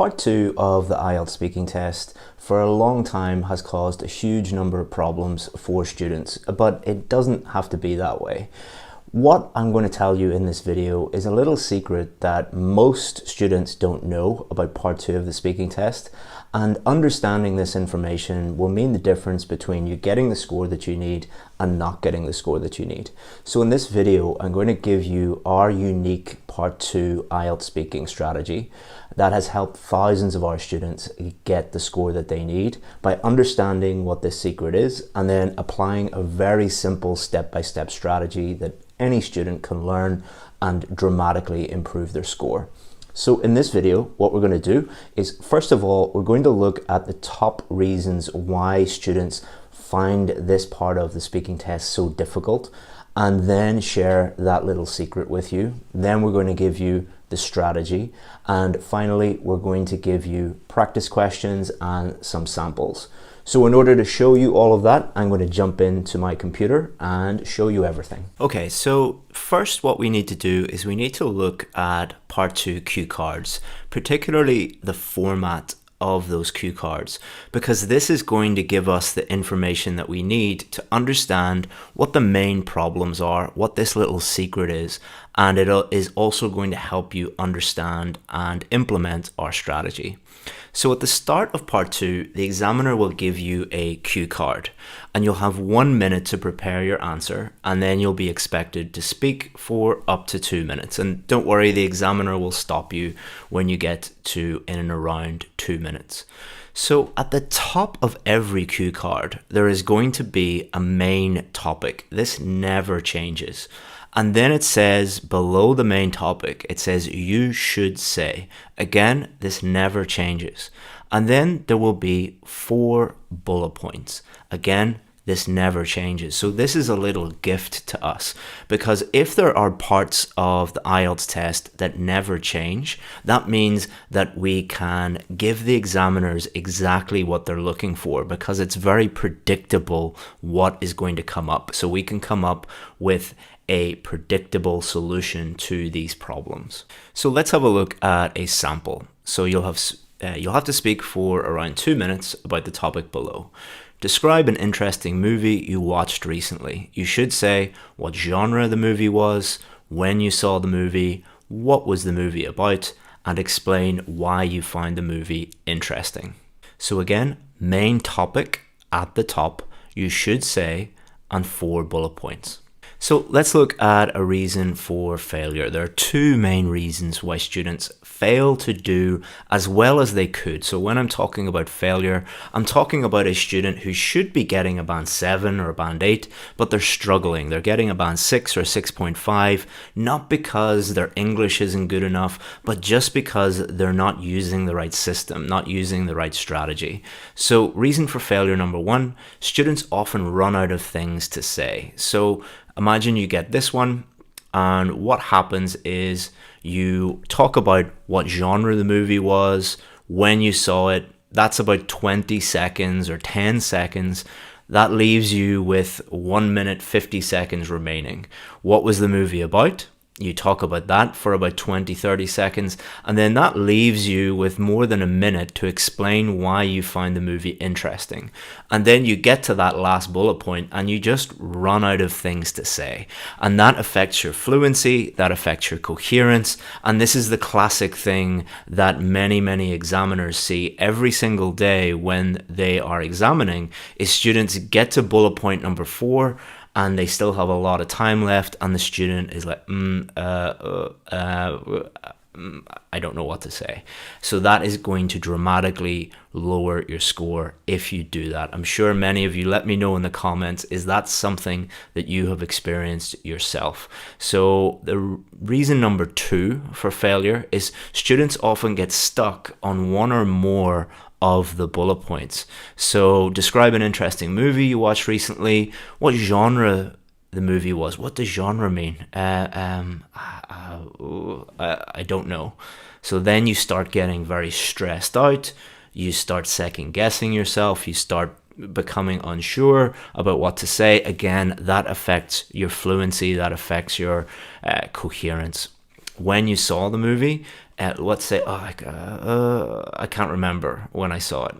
Part 2 of the IELTS speaking test for a long time has caused a huge number of problems for students, but it doesn't have to be that way. What I'm going to tell you in this video is a little secret that most students don't know about Part 2 of the speaking test, and understanding this information will mean the difference between you getting the score that you need and not getting the score that you need. So in this video, I'm going to give you our unique Part 2 IELTS speaking strategy that has helped thousands of our students get the score that they need by understanding what this secret is and then applying a very simple step-by-step strategy that any student can learn and dramatically improve their score. So in this video, what we're going to do is, first of all, we're going to look at the top reasons why students find this part of the speaking test so difficult, and then share that little secret with you. Then we're going to give you the strategy, and finally we're going to give you practice questions and some samples. So in order to show you all of that, I'm going to jump into my computer and show you everything. Okay, so first what we need to do is we need to look at Part 2 cue cards, particularly the format of those cue cards, because this is going to give us the information that we need to understand what the main problems are, what this little secret is, and it is also going to help you understand and implement our strategy. So at the start of Part 2, the examiner will give you a cue card, and you'll have 1 minute to prepare your answer, and then you'll be expected to speak for up to 2 minutes. And don't worry, the examiner will stop you when you get to in and around 2 minutes. So at the top of every cue card, there is going to be a main topic. This never changes. And then it says below the main topic, it says you should say. Again, this never changes. And then there will be 4 bullet points. Again, this never changes. So this is a little gift to us, because if there are parts of the IELTS test that never change, that means that we can give the examiners exactly what they're looking for, because it's very predictable what is going to come up. So we can come up with a predictable solution to these problems. So let's have a look at a sample. So you'll have to speak for around 2 minutes about the topic below. Describe an interesting movie you watched recently. You should say what genre the movie was, when you saw the movie, what was the movie about, and explain why you find the movie interesting. So again, main topic at the top, you should say, and 4 bullet points. So let's look at a reason for failure. There are 2 main reasons why students fail to do as well as they could. So when I'm talking about failure, I'm talking about a student who should be getting a band 7 or a band 8, but they're struggling. They're getting a band 6 or 6.5, not because their English isn't good enough, but just because they're not using the right system, not using the right strategy. So reason for failure number 1, students often run out of things to say. So imagine you get this one, and what happens is you talk about what genre the movie was, when you saw it. That's about 20 seconds or 10 seconds. That leaves you with 1 minute 50 seconds remaining. What was the movie about? You talk about that for about 20-30 seconds, and then that leaves you with more than a minute to explain why you find the movie interesting. And then you get to that last bullet point and you just run out of things to say. And that affects your fluency, that affects your coherence, and this is the classic thing that many examiners see every single day when they are examining, is students get to bullet point number 4 and they still have a lot of time left, and the student is like, I don't know what to say. So that is going to dramatically lower your score if you do that. I'm sure many of you, let me know in the comments, is that something that you have experienced yourself? So the reason number 2 for failure is students often get stuck on 1 or more of the bullet points. So describe an interesting movie you watched recently, what genre the movie was. What does genre mean? I don't know. So then you start getting very stressed out, you start second guessing yourself, you start becoming unsure about what to say. Again, that affects your fluency, that affects your coherence. When you saw the movie, let's say, I can't remember when I saw it.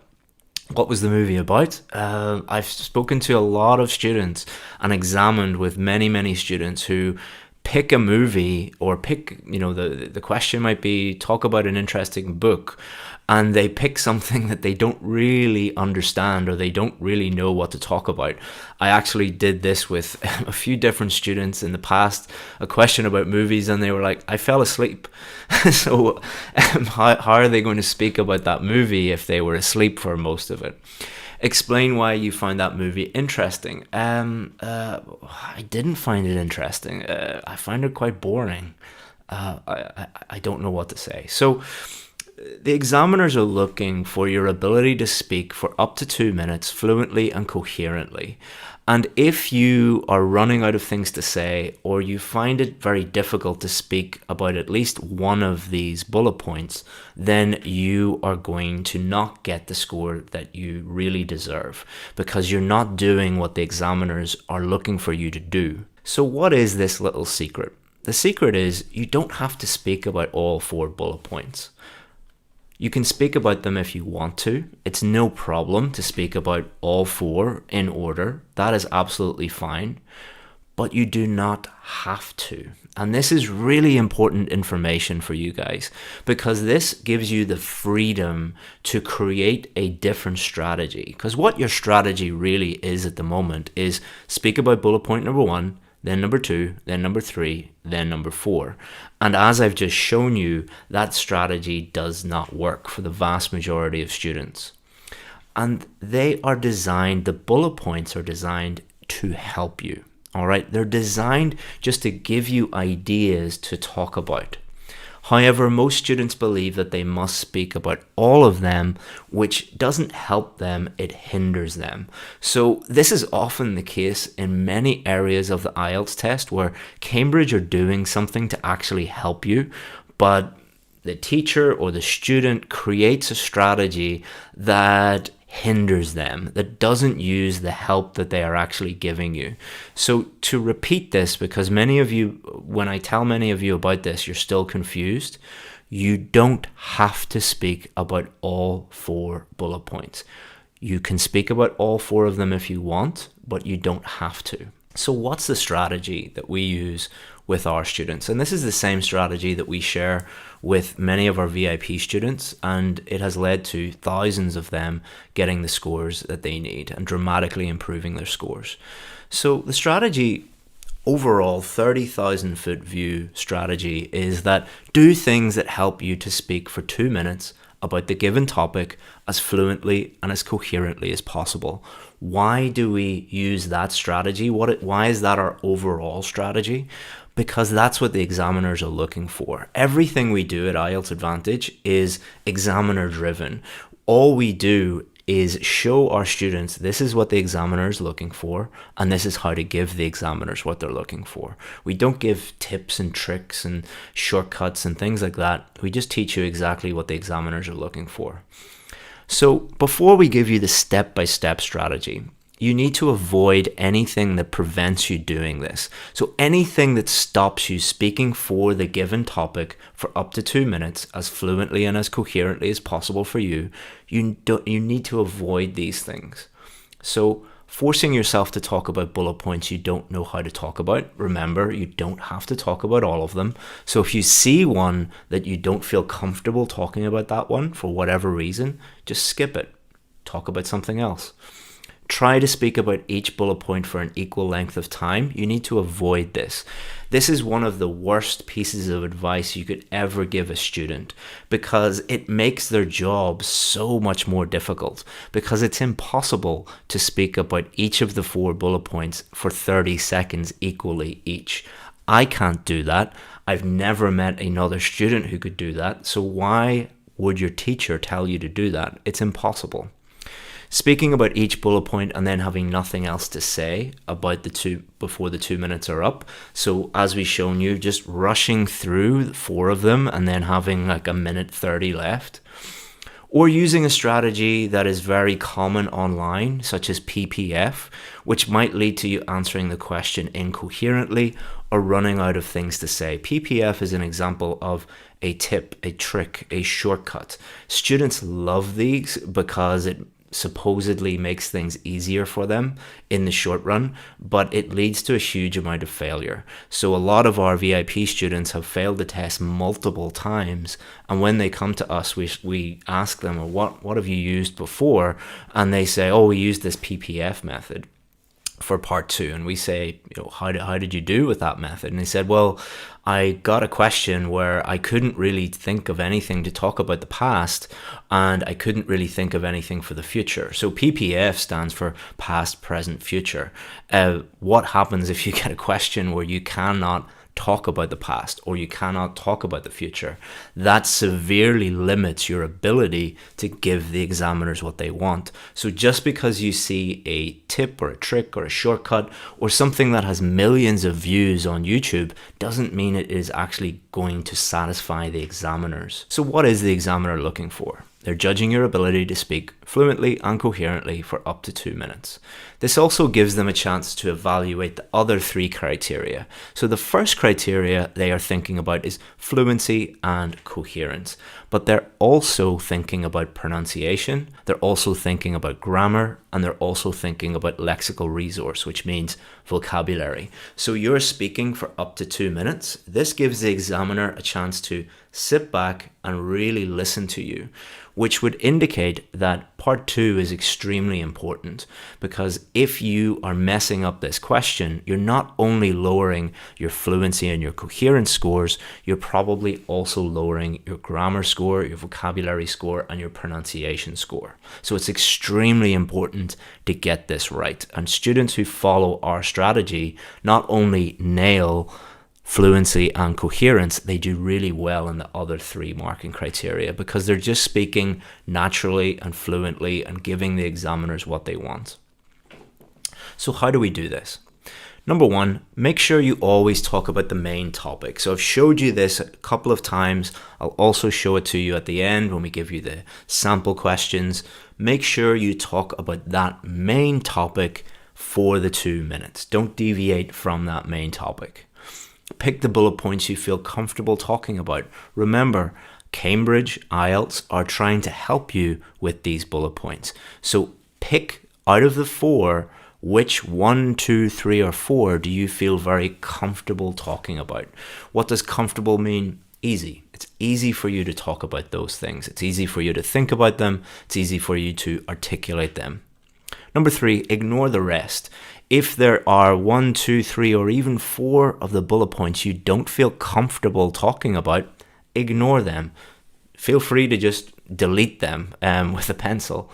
What was the movie about? I've spoken to a lot of students and examined with many students who pick a movie or pick, the question might be talk about an interesting book, and they pick something that they don't really understand or they don't really know what to talk about. I actually did this with a few different students in the past, a question about movies, and they were like, I fell asleep. So how are they going to speak about that movie if they were asleep for most of it? Explain why you find that movie interesting. I didn't find it interesting. I find it quite boring. I don't know what to say. So the examiners are looking for your ability to speak for up to 2 minutes fluently and coherently. And if you are running out of things to say, or you find it very difficult to speak about at least one of these bullet points, then you are going to not get the score that you really deserve, because you're not doing what the examiners are looking for you to do. So what is this little secret? The secret is you don't have to speak about all 4 bullet points. You can speak about them if you want to. It's no problem to speak about all 4 in order. That is absolutely fine. But you do not have to. And this is really important information for you guys, because this gives you the freedom to create a different strategy. Because what your strategy really is at the moment is speak about bullet point number 1, then number 2, then number 3, then number 4. And as I've just shown you, that strategy does not work for the vast majority of students. And they are designed, the bullet points are designed to help you. All right, they're designed just to give you ideas to talk about. However, most students believe that they must speak about all of them, which doesn't help them, it hinders them. So this is often the case in many areas of the IELTS test where Cambridge are doing something to actually help you, but the teacher or the student creates a strategy that hinders them, that doesn't use the help that they are actually giving you. So to repeat this, because many of you, when I tell many of you about this, you're still confused. You don't have to speak about all 4 bullet points. You can speak about all 4 of them if you want, but you don't have to. So what's the strategy that we use with our students? And this is the same strategy that we share with many of our VIP students, and it has led to thousands of them getting the scores that they need and dramatically improving their scores. So the strategy, overall 30,000 foot view strategy, is that do things that help you to speak for 2 minutes about the given topic as fluently and as coherently as possible. Why do we use that strategy? Why is that our overall strategy? Because that's what the examiners are looking for. Everything we do at IELTS Advantage is examiner driven. All we do is show our students this is what the examiner is looking for, and this is how to give the examiners what they're looking for. We don't give tips and tricks and shortcuts and things like that. We just teach you exactly what the examiners are looking for. So before we give you the step-by-step strategy, you need to avoid anything that prevents you doing this. So anything that stops you speaking for the given topic for up to 2 minutes as fluently and as coherently as possible for you, you need to avoid these things. So forcing yourself to talk about bullet points you don't know how to talk about. Remember, you don't have to talk about all of them. So if you see one that you don't feel comfortable talking about that one for whatever reason, just skip it. Talk about something else. Try to speak about each bullet point for an equal length of time. You need to avoid this. This is one of the worst pieces of advice you could ever give a student, because it makes their job so much more difficult, because it's impossible to speak about each of the 4 bullet points for 30 seconds equally each. I can't do that. I've never met another student who could do that. So why would your teacher tell you to do that? It's impossible. Speaking about each bullet point and then having nothing else to say about the 2 before the 2 minutes are up. So as we've shown you, just rushing through 4 of them and then having like a minute 30 left. Or using a strategy that is very common online, such as PPF, which might lead to you answering the question incoherently or running out of things to say. PPF is an example of a tip, a trick, a shortcut. Students love these because it supposedly makes things easier for them in the short run, but it leads to a huge amount of failure. So a lot of our VIP students have failed the test multiple times, and when they come to us, we ask them, well, what have you used before? And they say, oh, we used this PPF method for part 2. And we say, how did you do with that method? And they said, well, I got a question where I couldn't really think of anything to talk about the past, and I couldn't really think of anything for the future. So PPF stands for past, present, future. What happens if you get a question where you cannot talk about the past or you cannot talk about the future? That severely limits your ability to give the examiners what they want. So just because you see a tip or a trick or a shortcut or something that has millions of views on YouTube doesn't mean it is actually going to satisfy the examiners. So what is the examiner looking for? They're judging your ability to speak fluently and coherently for up to 2 minutes. This also gives them a chance to evaluate the other 3 criteria. So the first criteria they are thinking about is fluency and coherence, but they're also thinking about pronunciation, they're also thinking about grammar, and they're also thinking about lexical resource, which means vocabulary. So you're speaking for up to 2 minutes. This gives the examiner a chance to sit back and really listen to you, which would indicate that part 2 is extremely important, because if you are messing up this question, you're not only lowering your fluency and your coherence scores, you're probably also lowering your grammar score, your vocabulary score, and your pronunciation score. So it's extremely important to get this right. And students who follow our strategy not only nail fluency and coherence, they do really well in the other 3 marking criteria because they're just speaking naturally and fluently and giving the examiners what they want. So how do we do this? Number 1, make sure you always talk about the main topic. So I've showed you this a couple of times. I'll also show it to you at the end when we give you the sample questions. Make sure you talk about that main topic for the 2 minutes. Don't deviate from that main topic. Pick the bullet points you feel comfortable talking about. Remember, Cambridge IELTS are trying to help you with these bullet points. So pick out of the 4, which 1, 2, 3, or 4 do you feel very comfortable talking about? What does comfortable mean? Easy. It's easy for you to talk about those things. It's easy for you to think about them. It's easy for you to articulate them. Number 3, ignore the rest. If there are 1, 2, 3, or even 4 of the bullet points you don't feel comfortable talking about, ignore them. Feel free to just delete them with a pencil.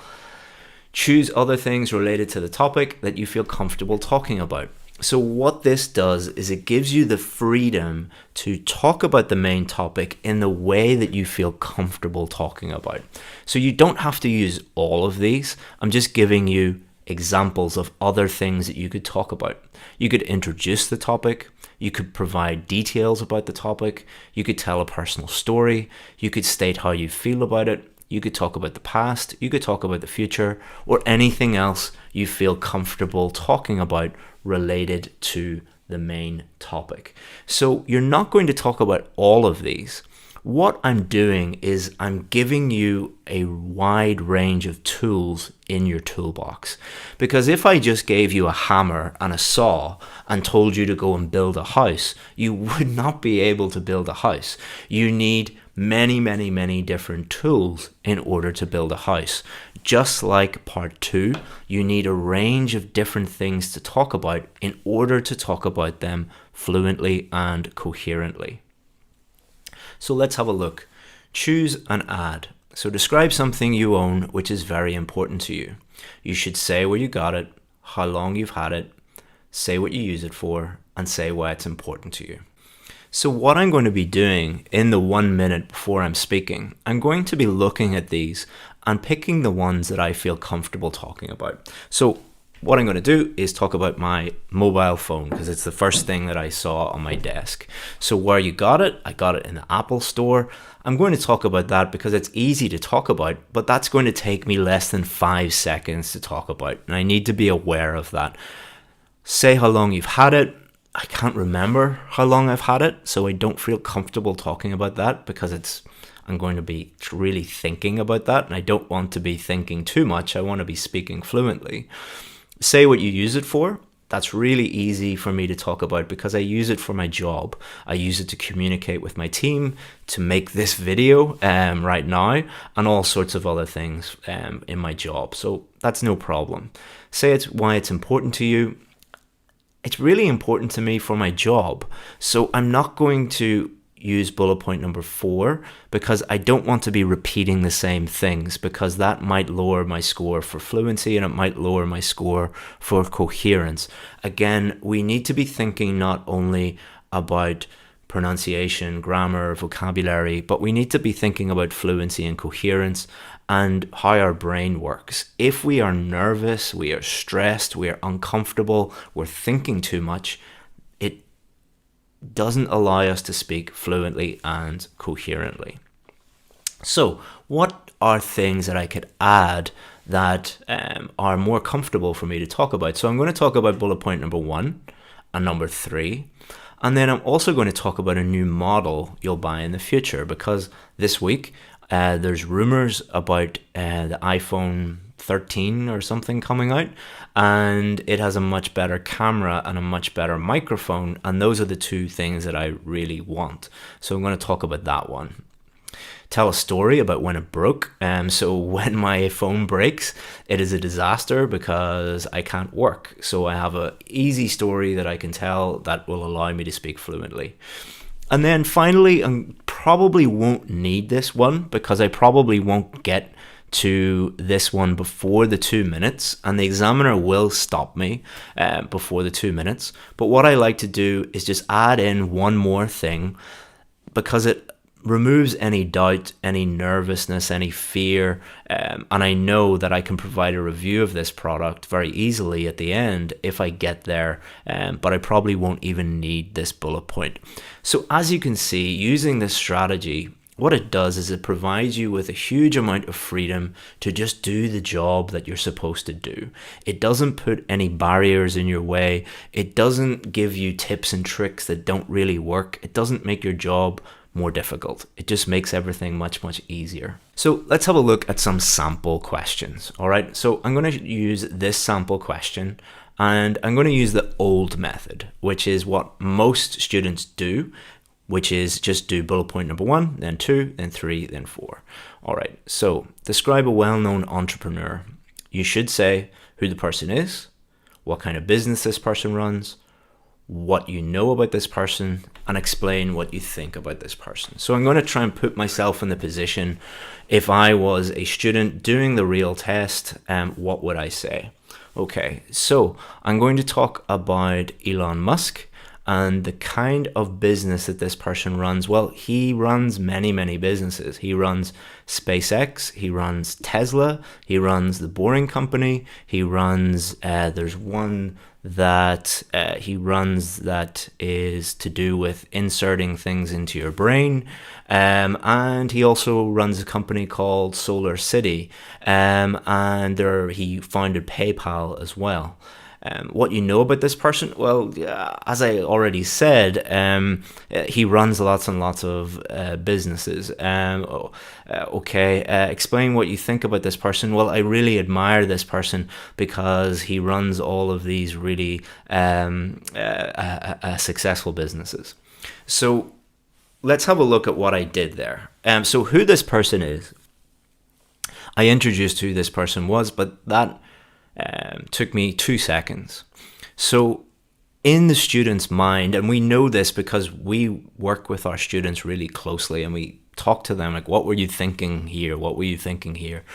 Choose other things related to the topic that you feel comfortable talking about. So what this does is it gives you the freedom to talk about the main topic in the way that you feel comfortable talking about. So you don't have to use all of these. I'm just giving you examples of other things that you could talk about. You could introduce the topic, you could provide details about the topic, you could tell a personal story, you could state how you feel about it, you could talk about the past, you could talk about the future, or anything else you feel comfortable talking about related to the main topic. So you're not going to talk about all of these. What I'm doing is I'm giving you a wide range of tools in your toolbox. Because if I just gave you a hammer and a saw and told you to go and build a house, you would not be able to build a house. You need many different tools in order to build a house. Just like part 2, you need a range of different things to talk about in order to talk about them fluently and coherently. So let's have a look. Choose an ad. So describe something you own which is very important to you. You should say where you got it, how long you've had it, say what you use it for, and say why it's important to you. So what I'm going to be doing in the 1 minute before I'm speaking, I'm going to be looking at these and picking the ones that I feel comfortable talking about. So what I'm going to do is talk about my mobile phone because it's the first thing that I saw on my desk. So where you got it, I got it in the Apple store. I'm going to talk about that because it's easy to talk about, but that's going to take me less than 5 seconds to talk about. And I need to be aware of that. Say how long you've had it, I can't remember how long I've had it, so I don't feel comfortable talking about that because I'm going to be really thinking about that, and I don't want to be thinking too much. I want to be speaking fluently. Say what you use it for. That's really easy for me to talk about because I use it for my job. I use it to communicate with my team, to make this video right now, and all sorts of other things in my job. So that's no problem. Say it's why it's important to you. It's really important to me for my job. So I'm not going to use bullet point number 4 because I don't want to be repeating the same things, because that might lower my score for fluency and it might lower my score for coherence. Again, we need to be thinking not only about pronunciation, grammar, vocabulary, but we need to be thinking about fluency and coherence and how our brain works. If we are nervous, we are stressed, we are uncomfortable, we're thinking too much, it doesn't allow us to speak fluently and coherently. So what are things that I could add that are more comfortable for me to talk about? So I'm going to talk about bullet point number 1 and number 3. And then I'm also going to talk about a new model you'll buy in the future, because this week there's rumors about the iPhone 13 or something coming out, and it has a much better camera and a much better microphone, and those are the two things that I really want. So I'm going to talk about that one. Tell a story about when it broke. So when my phone breaks, it is a disaster because I can't work. So I have an easy story that I can tell that will allow me to speak fluently. And then finally, I probably won't need this one because I probably won't get to this one before the 2 minutes, and the examiner will stop me before the 2 minutes. But what I like to do is just add in one more thing, because it removes any doubt, any nervousness, any fear, and I know that I can provide a review of this product very easily at the end if I get there, but I probably won't even need this bullet point. So as you can see, using this strategy, what it does is it provides you with a huge amount of freedom to just do the job that you're supposed to do. It doesn't put any barriers in your way. It doesn't give you tips and tricks that don't really work. It doesn't make your job more difficult. It just makes everything much, much easier. So let's have a look at some sample questions. All right, so I'm going to use this sample question, and I'm going to use the old method, which is what most students do, which is just do bullet point number 1, then 2, then 3, then 4. All right, so describe a well-known entrepreneur. You should say who the person is, what kind of business this person runs, what you know about this person, and explain what you think about this person. So I'm going to try and put myself in the position, if I was a student doing the real test, what would I say? Okay, so I'm going to talk about Elon Musk and the kind of business that this person runs. Well, he runs many, many businesses. He runs SpaceX, he runs Tesla, he runs The Boring Company, he runs, there's one that he runs that is to do with inserting things into your brain, and he also runs a company called Solar City, and he founded PayPal as well. What you know about this person? Well, as I already said, he runs lots and lots of businesses. Explain what you think about this person. Well, I really admire this person because he runs all of these really successful businesses. So let's have a look at what I did there. So who this person is, I introduced who this person was, but that took me 2 seconds. So in the student's mind, and we know this because we work with our students really closely and we talk to them like, what were you thinking here? What were you thinking here?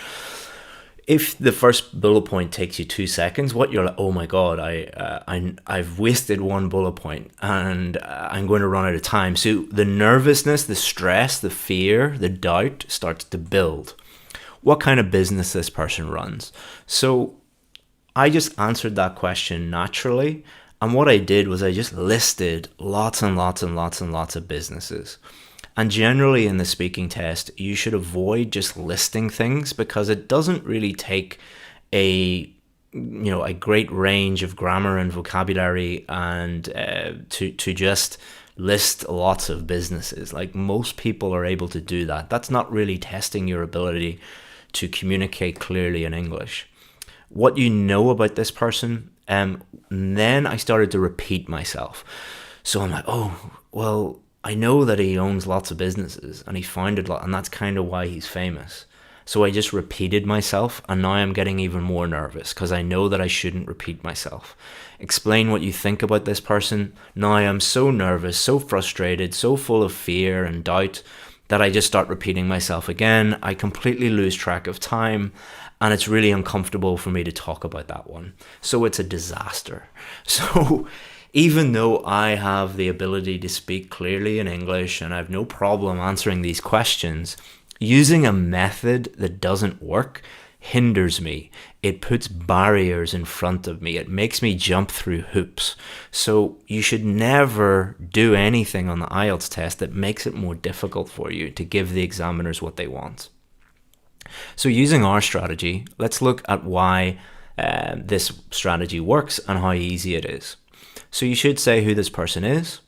If the first bullet point takes you 2 seconds, what you're like, oh my God, I've wasted one bullet point and I'm going to run out of time. So the nervousness, the stress, the fear, the doubt starts to build. What kind of business this person runs? So I just answered that question naturally, and what I did was I just listed lots and lots and lots and lots of businesses. And generally in the speaking test, you should avoid just listing things because it doesn't really take a a great range of grammar and vocabulary, and to just list lots of businesses. Like, most people are able to do that. That's not really testing your ability to communicate clearly in English. What you know about this person, then I started to repeat myself. So I'm like, oh, well, I know that he owns lots of businesses and he founded and that's kind of why he's famous. So I just repeated myself, and now I'm getting even more nervous because I know that I shouldn't repeat myself. Explain what you think about this person. Now I'm so nervous, so frustrated, so full of fear and doubt that I just start repeating myself again. I completely lose track of time, and it's really uncomfortable for me to talk about that one. So it's a disaster. So even though I have the ability to speak clearly in English and I have no problem answering these questions, using a method that doesn't work hinders me. It puts barriers in front of me. It makes me jump through hoops. So you should never do anything on the IELTS test that makes it more difficult for you to give the examiners what they want. So using our strategy, let's look at why this strategy works and how easy it is. So you should say who this person is.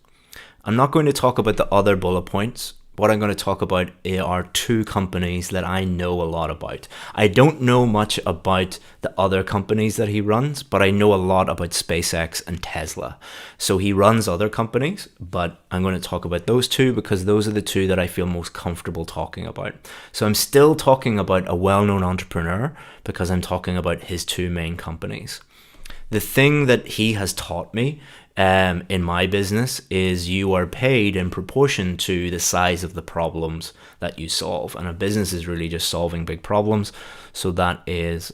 I'm not going to talk about the other bullet points. What I'm going to talk about are 2 companies that I know a lot about. I don't know much about the other companies that he runs, but I know a lot about SpaceX and Tesla. So he runs other companies, but I'm going to talk about those 2 because those are the 2 that I feel most comfortable talking about. So I'm still talking about a well-known entrepreneur because I'm talking about his 2 main companies. The thing that he has taught me in my business is you are paid in proportion to the size of the problems that you solve. And a business is really just solving big problems. So that is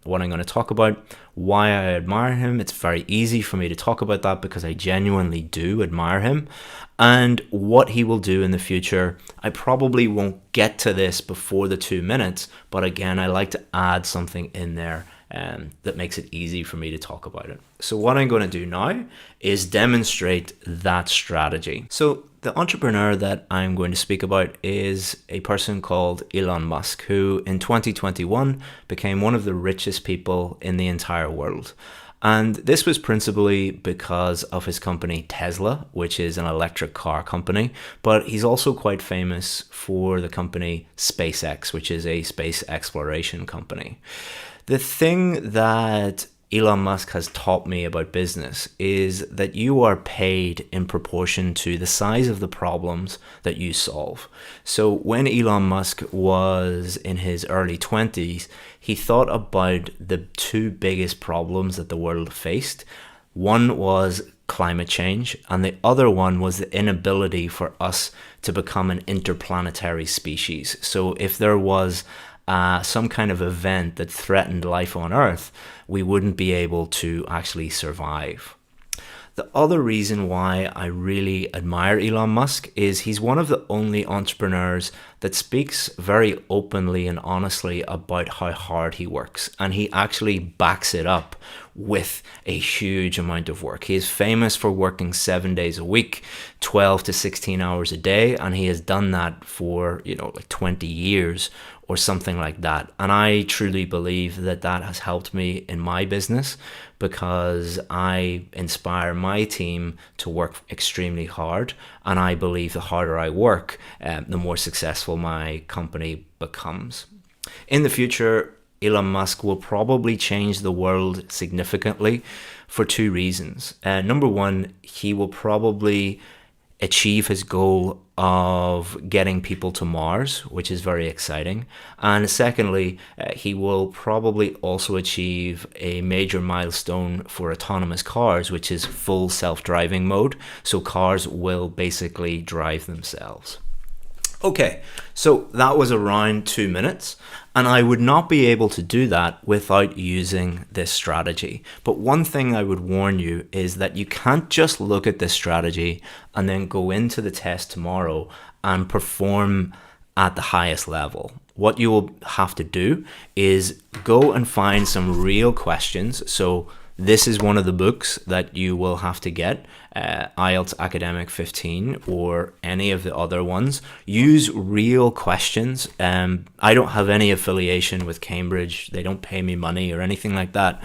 what I'm going to talk about. Why I admire him. It's very easy for me to talk about that because I genuinely do admire him. And what he will do in the future. I probably won't get to this before the 2 minutes. But again, I like to add something in there that makes it easy for me to talk about it. So what I'm going to do now is demonstrate that strategy. So the entrepreneur that I'm going to speak about is a person called Elon Musk, who in 2021 became one of the richest people in the entire world. And this was principally because of his company Tesla, which is an electric car company, but he's also quite famous for the company SpaceX, which is a space exploration company. The thing that Elon Musk has taught me about business is that you are paid in proportion to the size of the problems that you solve. So when Elon Musk was in his early 20s, he thought about the 2 biggest problems that the world faced. One was climate change, and the other one was the inability for us to become an interplanetary species. So if there was some kind of event that threatened life on Earth, we wouldn't be able to actually survive. The other reason why I really admire Elon Musk is he's one of the only entrepreneurs that speaks very openly and honestly about how hard he works, and he actually backs it up with a huge amount of work. He is famous for working 7 days a week, 12 to 16 hours a day, and he has done that for, like 20 years or something like that. And I truly believe that that has helped me in my business because I inspire my team to work extremely hard. And I believe the harder I work, the more successful my company becomes. In the future, Elon Musk will probably change the world significantly for 2 reasons. Number one, he will probably achieve his goal of getting people to Mars, which is very exciting. And secondly, he will probably also achieve a major milestone for autonomous cars, which is full self-driving mode. So cars will basically drive themselves. Okay, so that was around 2 minutes, and I would not be able to do that without using this strategy. But one thing I would warn you is that you can't just look at this strategy and then go into the test tomorrow and perform at the highest level. What you will have to do is go and find some real questions. So this is one of the books that you will have to get, IELTS Academic 15 or any of the other ones. Use real questions. I don't have any affiliation with Cambridge. They don't pay me money or anything like that.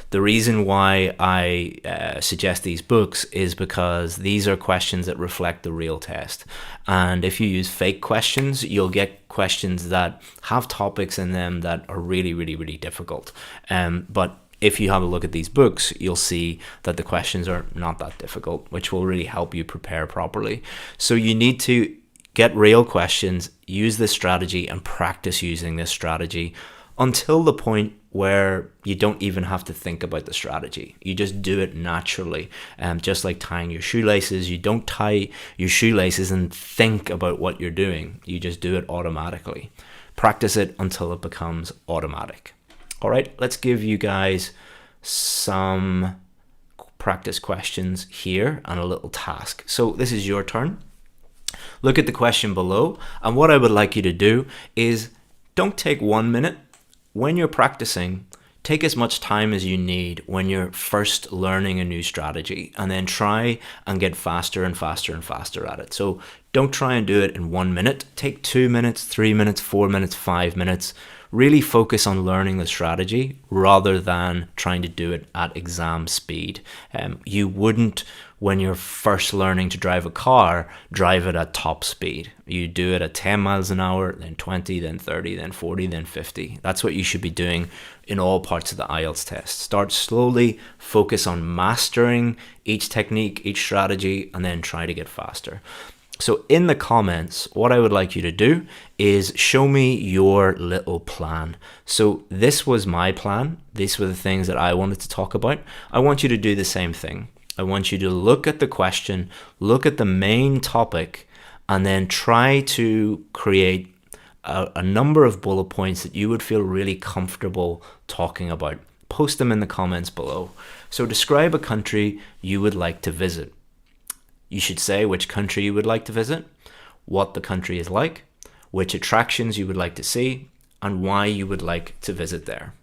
The reason why I suggest these books is because these are questions that reflect the real test. And if you use fake questions, you'll get questions that have topics in them that are really, really, really difficult. But if you have a look at these books, you'll see that the questions are not that difficult, which will really help you prepare properly. So you need to get real questions, use this strategy, and practice using this strategy until the point where you don't even have to think about the strategy. You just do it naturally. Just like tying your shoelaces, you don't tie your shoelaces and think about what you're doing. You just do it automatically. Practice it until it becomes automatic. All right, let's give you guys some practice questions here and a little task. So this is your turn. Look at the question below, and what I would like you to do is don't take 1 minute. When you're practicing, take as much time as you need when you're first learning a new strategy, and then try and get faster and faster and faster at it. So don't try and do it in 1 minute. Take 2 minutes, 3 minutes, 4 minutes, 5 minutes. Really focus on learning the strategy rather than trying to do it at exam speed. You wouldn't, when you're first learning to drive a car, drive it at top speed. You do it at 10 miles an hour, then 20, then 30, then 40, then 50. That's what you should be doing in all parts of the IELTS test. Start slowly, focus on mastering each technique, each strategy, and then try to get faster. So in the comments, what I would like you to do is show me your little plan. So this was my plan. These were the things that I wanted to talk about. I want you to do the same thing. I want you to look at the question, look at the main topic, and then try to create a number of bullet points that you would feel really comfortable talking about. Post them in the comments below. So describe a country you would like to visit. You should say which country you would like to visit, what the country is like, which attractions you would like to see, and why you would like to visit there.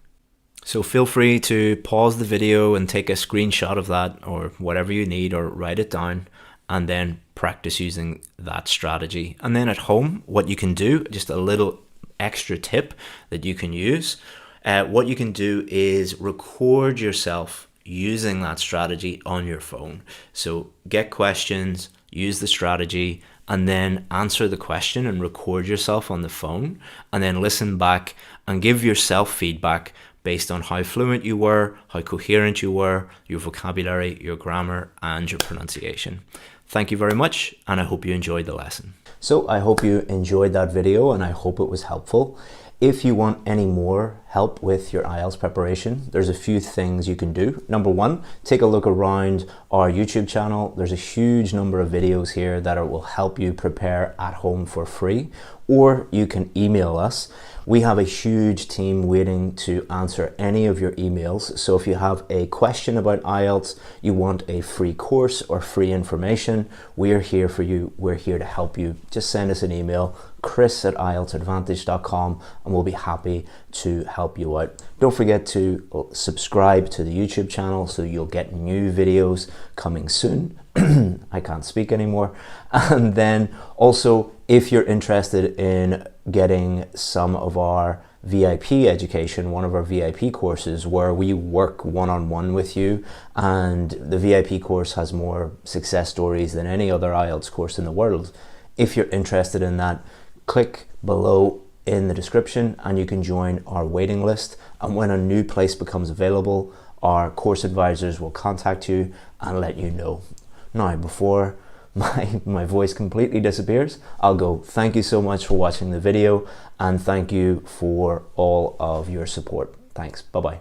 So feel free to pause the video and take a screenshot of that or whatever you need, or write it down and then practice using that strategy. And then at home, what you can do, just a little extra tip that you can use, what you can do is record yourself using that strategy on your phone. So get questions, use the strategy, and then answer the question and record yourself on the phone, and then listen back and give yourself feedback based on how fluent you were, how coherent you were, your vocabulary, your grammar, and your pronunciation. Thank you very much, and I hope you enjoyed the lesson. So I hope you enjoyed that video, and I hope it was helpful. If you want any more help with your IELTS preparation, there's a few things you can do. Number one, take a look around our YouTube channel. There's a huge number of videos here that will help you prepare at home for free, or you can email us. We have a huge team waiting to answer any of your emails. So if you have a question about IELTS, you want a free course or free information, we're here for you. We're here to help you. Just send us an email, chris@ieltsadvantage.com, and we'll be happy to help you out. Don't forget to subscribe to the YouTube channel so you'll get new videos coming soon. I can't speak anymore. And then also, if you're interested in getting some of our VIP education, one of our VIP courses where we work one-on-one with you, and the VIP course has more success stories than any other IELTS course in the world. If you're interested in that, click below in the description and you can join our waiting list. And when a new place becomes available, our course advisors will contact you and let you know. Now, before my voice completely disappears, I'll go, thank you so much for watching the video, and thank you for all of your support. Thanks. Bye-bye.